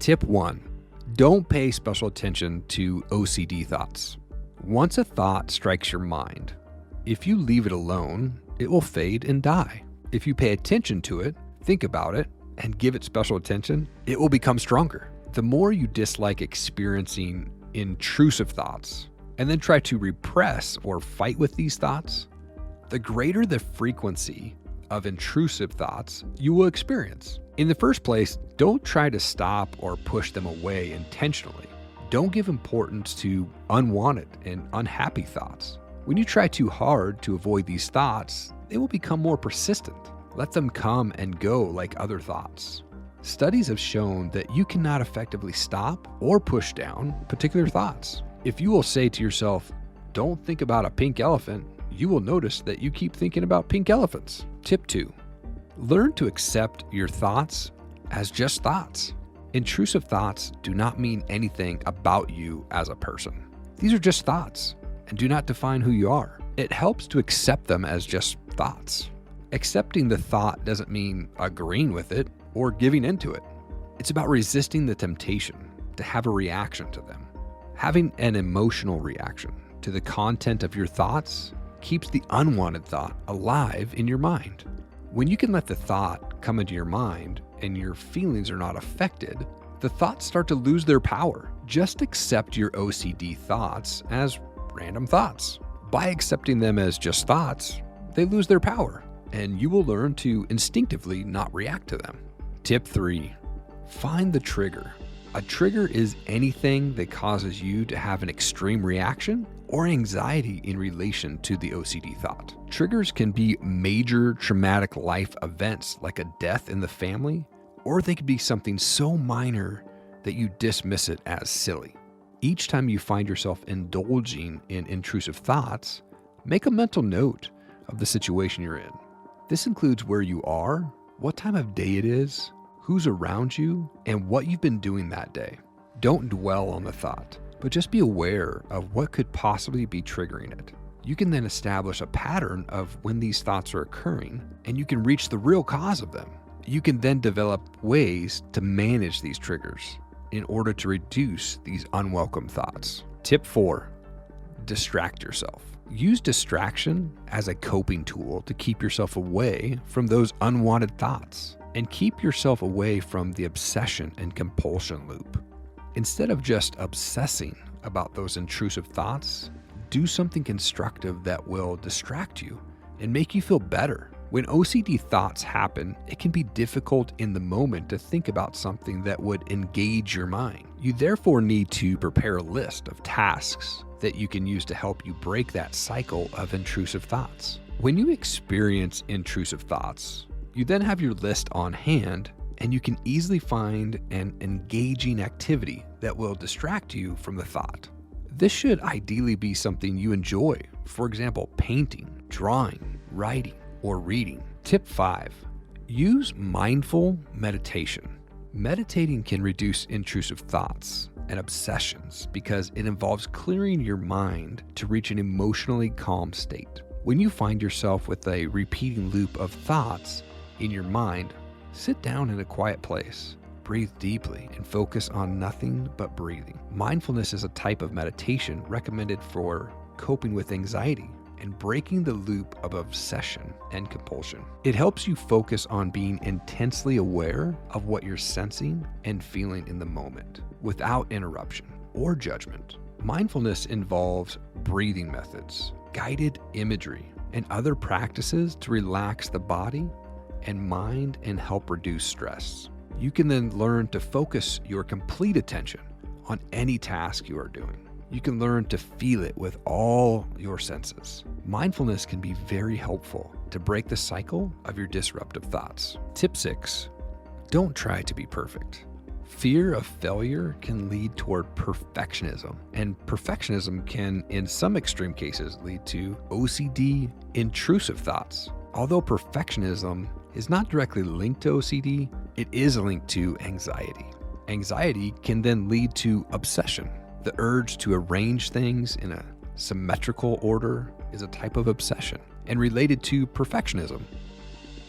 Tip 1. Don't pay special attention to OCD thoughts. Once a thought strikes your mind, if you leave it alone, it will fade and die. If you pay attention to it, think about it, and give it special attention, it will become stronger. The more you dislike experiencing intrusive thoughts, and then try to repress or fight with these thoughts, the greater the frequency of intrusive thoughts you will experience. In the first place, don't try to stop or push them away intentionally. Don't give importance to unwanted and unhappy thoughts. When you try too hard to avoid these thoughts, they will become more persistent. Let them come and go like other thoughts. Studies have shown that you cannot effectively stop or push down particular thoughts. If you will say to yourself, "Don't think about a pink elephant," you will notice that you keep thinking about pink elephants. Tip 2. Learn to accept your thoughts as just thoughts. Intrusive thoughts do not mean anything about you as a person. These are just thoughts and do not define who you are. It helps to accept them as just thoughts. Accepting the thought doesn't mean agreeing with it or giving into it. It's about resisting the temptation to have a reaction to them. Having an emotional reaction to the content of your thoughts keeps the unwanted thought alive in your mind. When you can let the thought come into your mind and your feelings are not affected, the thoughts start to lose their power. Just accept your OCD thoughts as random thoughts. By accepting them as just thoughts, they lose their power, and you will learn to instinctively not react to them. Tip 3. Find the trigger. A trigger is anything that causes you to have an extreme reaction or anxiety in relation to the OCD thought. Triggers can be major traumatic life events like a death in the family, or they could be something so minor that you dismiss it as silly. Each time you find yourself indulging in intrusive thoughts, make a mental note of the situation you're in. This includes where you are, what time of day it is, who's around you, and what you've been doing that day. Don't dwell on the thought, but just be aware of what could possibly be triggering it. You can then establish a pattern of when these thoughts are occurring, and you can reach the real cause of them. You can then develop ways to manage these triggers in order to reduce these unwelcome thoughts. Tip 4. Distract yourself. Use distraction as a coping tool to keep yourself away from those unwanted thoughts and keep yourself away from the obsession and compulsion loop. Instead of just obsessing about those intrusive thoughts, do something constructive that will distract you and make you feel better. When OCD thoughts happen, it can be difficult in the moment to think about something that would engage your mind. You therefore need to prepare a list of tasks that you can use to help you break that cycle of intrusive thoughts. When you experience intrusive thoughts, you then have your list on hand and you can easily find an engaging activity that will distract you from the thought. This should ideally be something you enjoy. For example, painting, drawing, writing, or reading. Tip 5. Use mindful meditation. Meditating can reduce intrusive thoughts and obsessions because it involves clearing your mind to reach an emotionally calm state. When you find yourself with a repeating loop of thoughts in your mind, sit down in a quiet place, breathe deeply, and focus on nothing but breathing. Mindfulness is a type of meditation recommended for coping with anxiety and breaking the loop of obsession and compulsion. It helps you focus on being intensely aware of what you're sensing and feeling in the moment without interruption or judgment. Mindfulness involves breathing methods, guided imagery, and other practices to relax the body and mind and help reduce stress. You can then learn to focus your complete attention on any task you are doing. You can learn to feel it with all your senses. Mindfulness can be very helpful to break the cycle of your disruptive thoughts. Tip 6. Don't try to be perfect. Fear of failure can lead toward perfectionism, and perfectionism can, in some extreme cases, lead to OCD intrusive thoughts. Although perfectionism is not directly linked to OCD, it is linked to anxiety. Anxiety can then lead to obsession. The urge to arrange things in a symmetrical order is a type of obsession and related to perfectionism.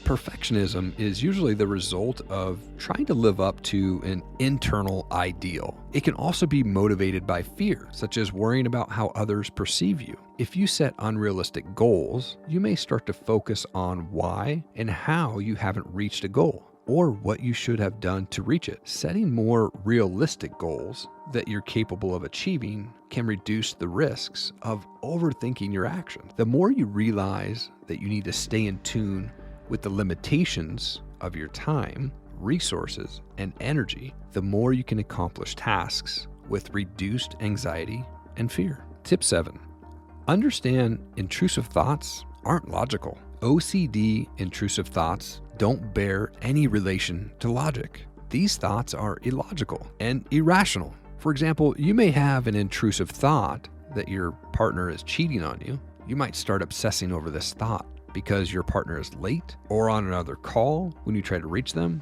Perfectionism is usually the result of trying to live up to an internal ideal. It can also be motivated by fear, such as worrying about how others perceive you. If you set unrealistic goals, you may start to focus on why and how you haven't reached a goal, or what you should have done to reach it. Setting more realistic goals that you're capable of achieving can reduce the risks of overthinking your actions. The more you realize that you need to stay in tune with the limitations of your time, resources, and energy, the more you can accomplish tasks with reduced anxiety and fear. Tip 7. Understand intrusive thoughts aren't logical. OCD intrusive thoughts don't bear any relation to logic. These thoughts are illogical and irrational. For example, you may have an intrusive thought that your partner is cheating on you. You might start obsessing over this thought because your partner is late or on another call when you try to reach them.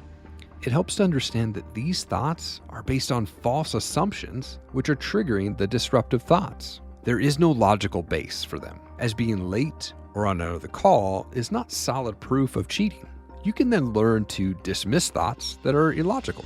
It helps to understand that these thoughts are based on false assumptions, which are triggering the disruptive thoughts. There is no logical base for them, as being late or on another call is not solid proof of cheating. You can then learn to dismiss thoughts that are illogical.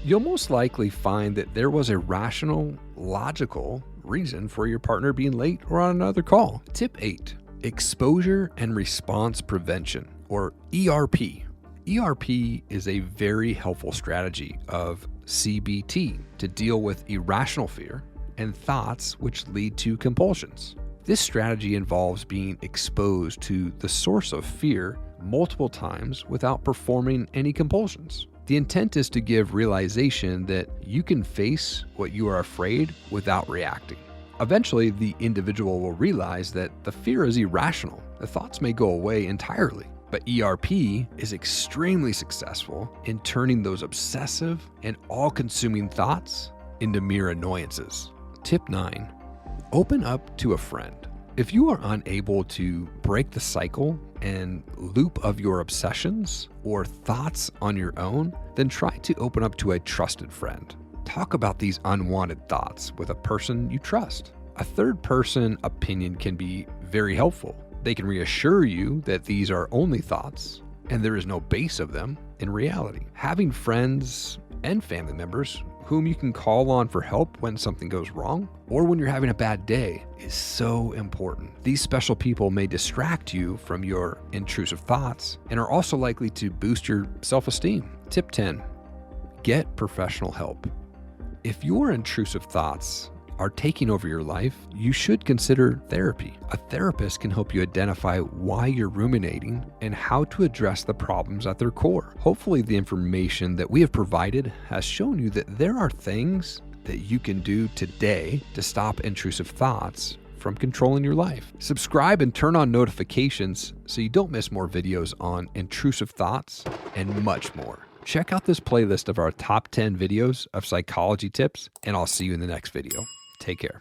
You'll most likely find that there was a rational, logical reason for your partner being late or on another call. Tip 8. Exposure and response prevention, or ERP. ERP is a very helpful strategy of CBT to deal with irrational fear and thoughts which lead to compulsions. This strategy involves being exposed to the source of fear multiple times without performing any compulsions. The intent is to give realization that you can face what you are afraid without reacting. Eventually, the individual will realize that the fear is irrational. The thoughts may go away entirely. But ERP is extremely successful in turning those obsessive and all-consuming thoughts into mere annoyances. Tip 9. Open up to a friend. If you are unable to break the cycle and loop of your obsessions or thoughts on your own, then try to open up to a trusted friend. Talk about these unwanted thoughts with a person you trust. A third-person opinion can be very helpful. They can reassure you that these are only thoughts and there is no base of them in reality. Having friends and family members whom you can call on for help when something goes wrong or when you're having a bad day is so important. These special people may distract you from your intrusive thoughts and are also likely to boost your self-esteem. Tip 10. Get professional help. If your intrusive thoughts are taking over your life, you should consider therapy. A therapist can help you identify why you're ruminating and how to address the problems at their core. Hopefully, the information that we have provided has shown you that there are things that you can do today to stop intrusive thoughts from controlling your life. Subscribe and turn on notifications so you don't miss more videos on intrusive thoughts and much more. Check out this playlist of our top 10 videos of psychology tips, and I'll see you in the next video. Take care.